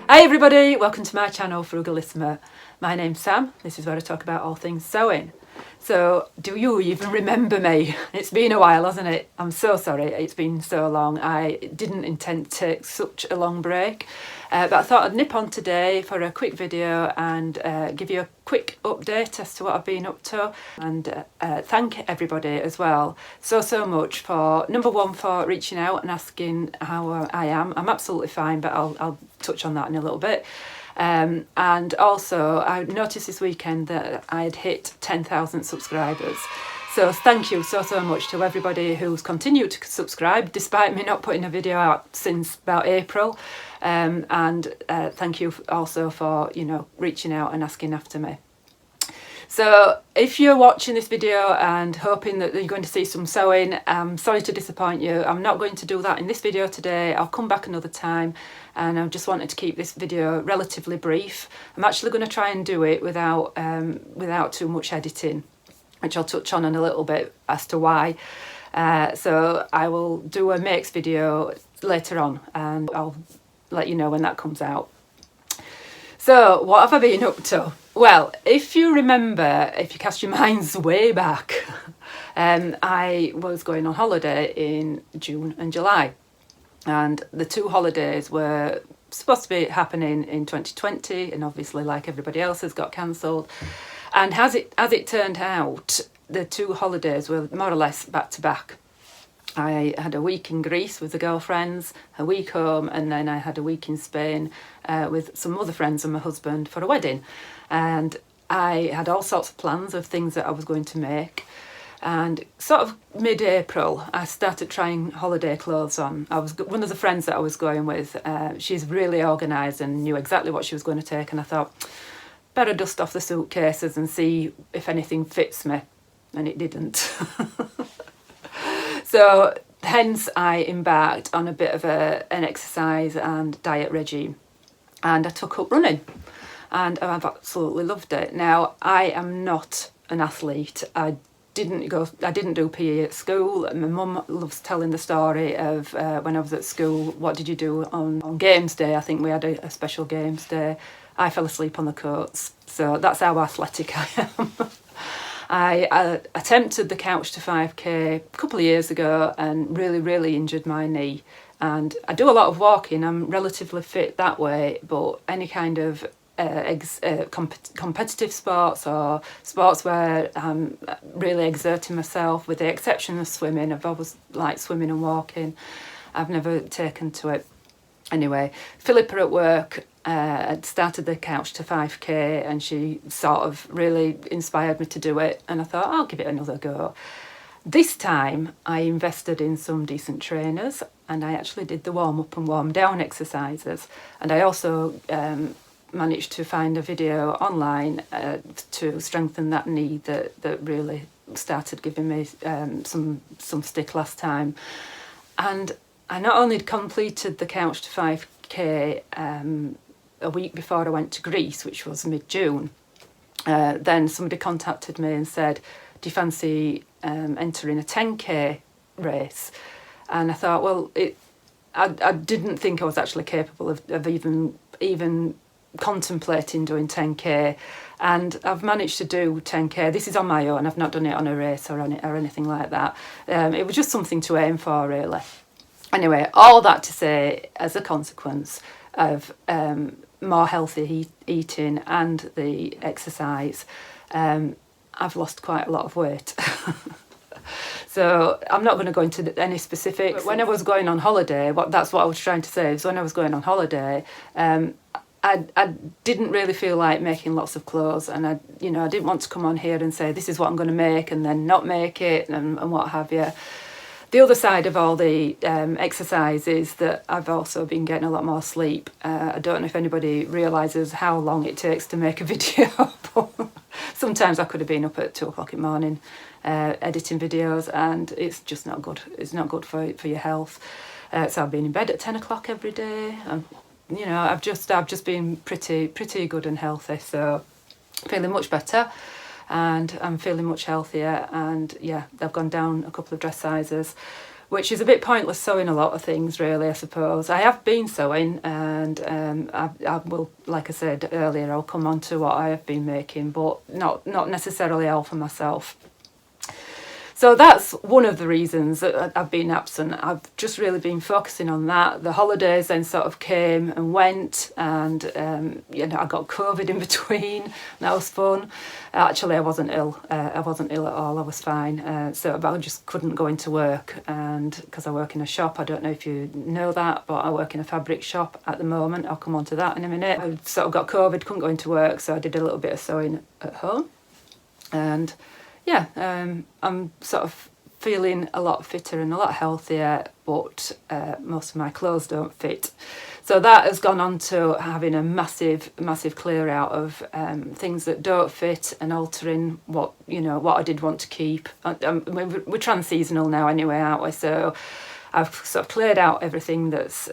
Hi everybody, welcome to my channel Frugalisama. My name's Sam, this is where I talk about all things sewing. So, do you even remember me? It's been a while, hasn't it? I'm so sorry, it's been so long. I didn't intend to take such a long break, but I thought I'd nip on today for a quick video and give you a quick update as to what I've been up to, and thank everybody as well so much for, number one, for reaching out and asking how I am. I'm absolutely fine, but I'll touch on that in a little bit. And also I noticed this weekend that I had hit 10,000 subscribers. So thank you so much to everybody who's continued to subscribe despite me not putting a video out since about April. And thank you also for, you know, reaching out and asking after me. So if you're watching this video and hoping that you're going to see some sewing, I'm sorry to disappoint you. I'm not going to do that in this video today. I'll come back another time, and I just wanted to keep this video relatively brief. I'm actually going to try and do it without too much editing, which I'll touch on in a little bit as to why. So I will do a makes video later on, and I'll let you know when that comes out. So what have I been up to? Well, if you remember, if you cast your minds way back, I was going on holiday in June and July, and the two holidays were supposed to be happening in 2020, and obviously, like everybody else, has got cancelled. And as it turned out, the two holidays were more or less back to back. I had a week in Greece with the girlfriends, a week home, and then I had a week in Spain with some other friends and my husband for a wedding. And I had all sorts of plans of things that I was going to make. And sort of mid-April, I started trying holiday clothes on. One of the friends that I was going with, she's really organised and knew exactly what she was going to take. And I thought, better dust off the suitcases and see if anything fits me. And it didn't. So hence I embarked on a bit of an exercise and diet regime, and I took up running, and I've absolutely loved it. Now, I am not an athlete. I didn't do PE at school. My mum loves telling the story of when I was at school, what did you do on games day? I think we had a special games day. I fell asleep on the coats, so that's how athletic I am. I attempted the couch to 5k a couple of years ago and really injured my knee. And I do a lot of walking. I'm relatively fit that way, but any kind of competitive sports or sports where I'm really exerting myself, with the exception of swimming, I've always liked swimming and walking, I've never taken to it. Anyway, Philippa at work had started the couch to 5k, and she sort of really inspired me to do it, and I thought I'll give it another go. This time I invested in some decent trainers, and I actually did the warm up and warm down exercises, and I also managed to find a video online to strengthen that knee that really started giving me some stick last time. And I not only completed the couch to 5k a week before I went to Greece, which was mid-June, then somebody contacted me and said, do you fancy entering a 10k race? And I thought, well, I didn't think I was actually capable of even contemplating doing 10k, and I've managed to do 10k. This is on my own. I've not done it on a race or anything like that. It was just something to aim for, really. Anyway, all that to say, as a consequence of more healthy eating and the exercise, I've lost quite a lot of weight. So I'm not going to go into any specifics. But when I was going on holiday, that's what I was trying to say, is when I was going on holiday, I didn't really feel like making lots of clothes, and I didn't want to come on here and say this is what I'm going to make and then not make it and what have you. The other side of all the exercise is that I've also been getting a lot more sleep. I don't know if anybody realises how long it takes to make a video, but sometimes I could have been up at 2 o'clock in the morning editing videos, and it's just not good. It's not good for your health. So I've been in bed at 10 o'clock every day. I've just been pretty good and healthy, so feeling much better. And I'm feeling much healthier, and yeah, they've gone down a couple of dress sizes, which is a bit pointless sewing a lot of things, really, I suppose. I have been sewing, and I will, like I said earlier, I'll come on to what I have been making, but not necessarily all for myself. So that's one of the reasons that I've been absent. I've just really been focusing on that. The holidays then sort of came and went, and I got COVID in between. That was fun. Actually, I wasn't ill. I wasn't ill at all. I was fine. But I just couldn't go into work, and because I work in a shop, I don't know if you know that, but I work in a fabric shop at the moment. I'll come on to that in a minute. I sort of got COVID, couldn't go into work, so I did a little bit of sewing at home, and I'm sort of feeling a lot fitter and a lot healthier, but most of my clothes don't fit. So that has gone on to having a massive clear out of things that don't fit, and altering what I did want to keep. We're trans-seasonal now anyway, aren't we? So I've sort of cleared out everything that's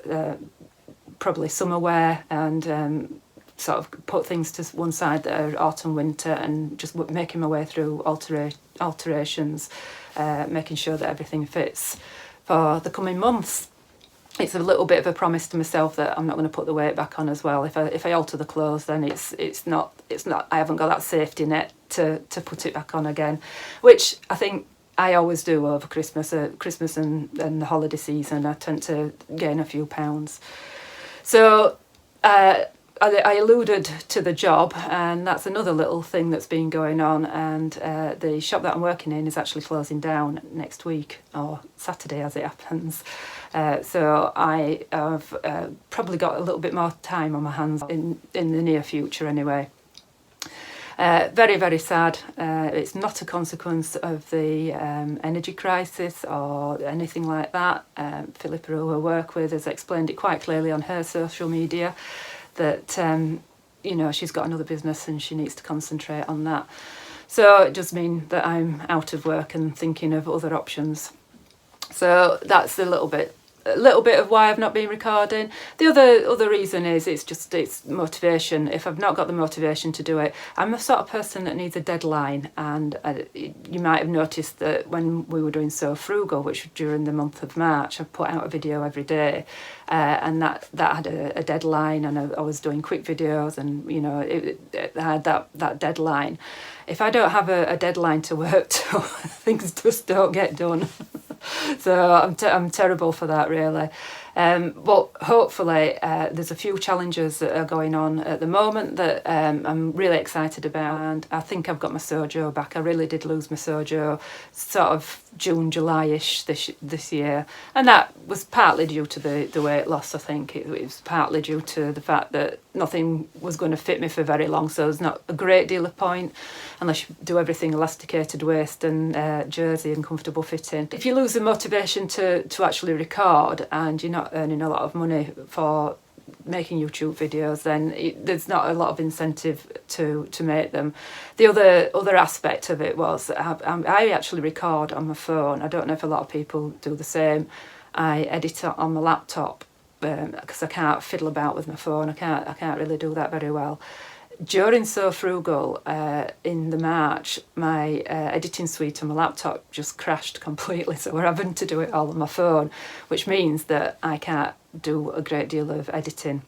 probably summer wear, and sort of put things to one side that are autumn, winter, and just making my way through alterations, making sure that everything fits for the coming months. It's a little bit of a promise to myself that I'm not going to put the weight back on as well. If I alter the clothes, then it's not I haven't got that safety net to put it back on again, which I think I always do over Christmas and the holiday season. I tend to gain a few pounds. So I alluded to the job, and that's another little thing that's been going on, and the shop that I'm working in is actually closing down next week, or Saturday as it happens. So I have probably got a little bit more time on my hands in the near future anyway. Very, very sad. It's not a consequence of the energy crisis or anything like that. Philippa, who I work with, has explained it quite clearly on her social media, that she's got another business and she needs to concentrate on that. So it does mean that I'm out of work and thinking of other options. So that's a little bit of why I've not been recording. The other reason is it's motivation. If I've not got the motivation to do it, I'm the sort of person that needs a deadline, and you might have noticed that when we were doing So Frugal, which was during the month of March, I put out a video every day, and that had a deadline, and I was doing quick videos, and I had that deadline. If I don't have a deadline to work to, things just don't get done. So I'm terrible for that, really. But hopefully there's a few challenges that are going on at the moment that I'm really excited about, and I think I've got my sojo back. I really did lose my sojo sort of June, July-ish this year, and that was partly due to the weight loss. I think it was partly due to the fact that nothing was going to fit me for very long, so there's not a great deal of point unless you do everything elasticated waist and jersey and comfortable fitting. If you lose the motivation to actually record, and you're not earning a lot of money for making YouTube videos, then there's not a lot of incentive to make them. The other aspect of it was I actually record on my phone. I don't know if a lot of people do the same. I edit it on my laptop because I can't fiddle about with my phone. I can't really do that very well. During So Frugal in the March, my editing suite on my laptop just crashed completely, so we're having to do it all on my phone, which means that I can't do a great deal of editing.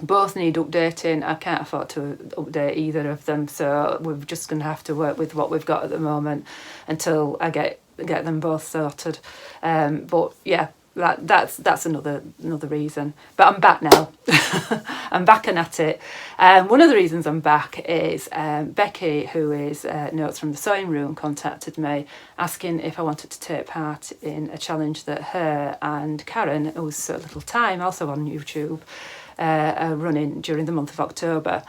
Both need updating. I can't afford to update either of them, so we're just going to have to work with what we've got at the moment until I get them both sorted. But yeah, that's another reason. But I'm back now. I'm back and at it. One of the reasons I'm back is Becky, who is Notes from the Sewing Room, contacted me asking if I wanted to take part in a challenge that her and Karen, who's So Little Time, also on YouTube, are running during the month of October,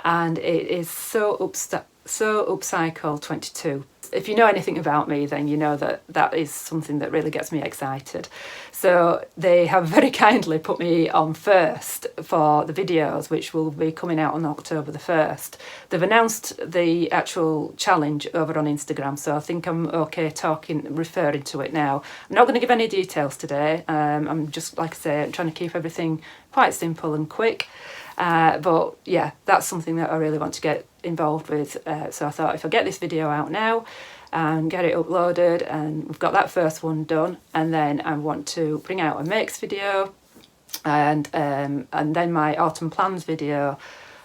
and it is So Upcycle 22. If you know anything about me, then you know that is something that really gets me excited. So they have very kindly put me on first for the videos, which will be coming out on October the 1st. They've announced the actual challenge over on Instagram, so I think I'm okay referring to it now. I'm not going to give any details today. I'm just, like I say, I'm trying to keep everything quite simple and quick. But yeah, that's something that I really want to get involved with. So I thought if I get this video out now, and get it uploaded, and we've got that first one done, and then I want to bring out a makes video and then my autumn plans video.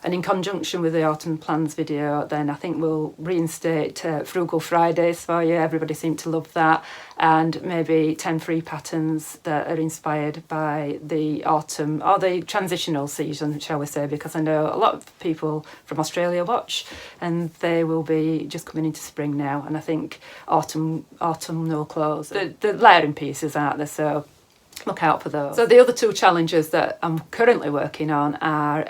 And in conjunction with the autumn plans video, then I think we'll reinstate Frugal Fridays for you. Everybody seemed to love that. And maybe 10 free patterns that are inspired by the autumn or the transitional season, shall we say, because I know a lot of people from Australia watch and they will be just coming into spring now. And I think autumn no clothes. The layering pieces, aren't there? So look out for those. So the other two challenges that I'm currently working on are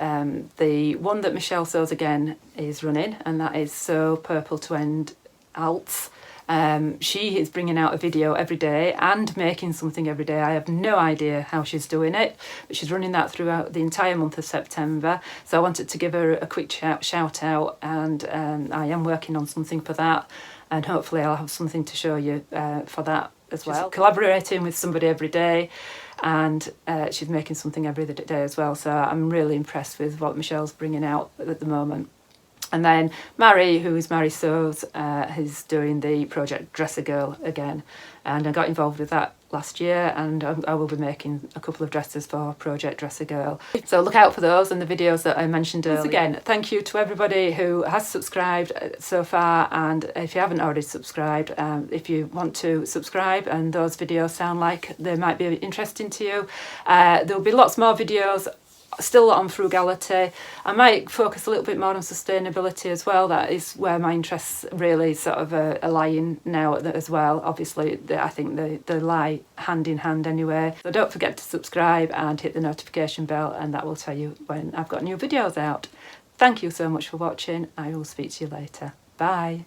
the one that Michelle Sews Again is running, and that is Sew Purple to End Alts. She is bringing out a video every day and making something every day. I have no idea how she's doing it, but she's running that throughout the entire month of September. So I wanted to give her a quick shout out, and I am working on something for that, and hopefully I'll have something to show you for that as well. She's collaborating with somebody every day, and she's making something every day as well. So I'm really impressed with what Michelle's bringing out at the moment. And then Mary, who is Mary Sews, is doing the project Dresser Girl again, and I got involved with that last year, and I will be making a couple of dresses for Project Dresser Girl. So look out for those and the videos that I mentioned earlier. Once again, thank you to everybody who has subscribed so far, and if you haven't already subscribed, if you want to subscribe and those videos sound like they might be interesting to you, there will be lots more videos still on frugality. I might focus a little bit more on sustainability as well. That is where my interests really sort of are lying now as well. Obviously, I think they lie hand in hand anyway. So don't forget to subscribe and hit the notification bell, and that will tell you when I've got new videos out. Thank you so much for watching. I will speak to you later. Bye.